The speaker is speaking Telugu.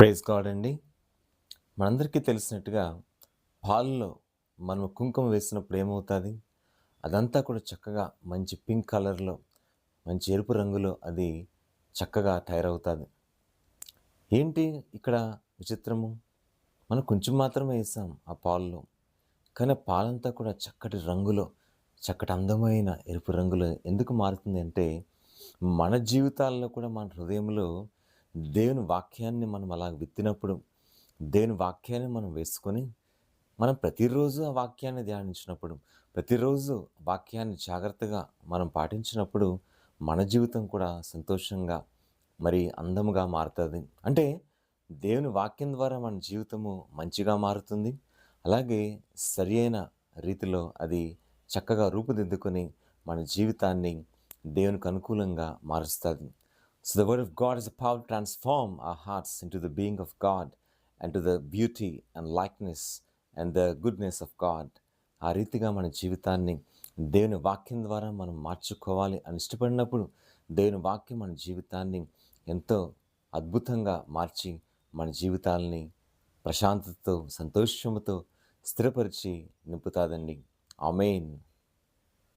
ప్రైజ్ గాడ్ అండి. మనందరికీ తెలిసినట్టుగా పాలలో మనం కుంకుమ వేసినప్పుడు ఏమవుతుంది? అదంతా కూడా చక్కగా మంచి పింక్ కలర్‌లో, మంచి ఎరుపు రంగులో అది చక్కగా తయారవుతుంది. ఏంటి ఇక్కడ విచిత్రము? మనం కొంచెం మాత్రమే వేసాం ఆ పాలలో. కానీ ఆ పాలంతా కూడా చక్కటి రంగులో, చక్కటి అందమైన ఎరుపు రంగులో ఎందుకు మారుతుంది అంటే, మన జీవితాల్లో కూడా మన హృదయంలో దేవుని వాక్యాన్ని మనం అలా విత్తినప్పుడు, దేవుని వాక్యాన్ని మనం వేసుకొని, మనం ప్రతిరోజు ఆ వాక్యాన్ని ధ్యానించినప్పుడు, ప్రతిరోజు వాక్యాన్ని జాగ్రత్తగా మనం పాటించినప్పుడు, మన జీవితం కూడా సంతోషంగా, మరి అందముగా మారుతుంది. అంటే దేవుని వాక్యం ద్వారా మన జీవితము మంచిగా మారుతుంది. అలాగే సరియైన రీతిలో అది చక్కగా రూపుదిద్దుకొని మన జీవితాన్ని దేవునికి అనుకూలంగా మారుస్తుంది. So the word of God is a power to transform our hearts into the being of God and to the beauty and likeness and the goodness of God. ఆ రీతిగా మన జీవితాన్ని దేవుని వాక్యం ద్వారా మనం మార్చుకోవాలి అని ఇష్టపడినప్పుడు దేవుని వాక్యం మన జీవితాన్ని ఎంతో అద్భుతంగా మార్చి మన జీవితాలని ప్రశాంతతతో, సంతోషముతో స్థిరపరిచి నింపుతాదండి. ఆమేన్.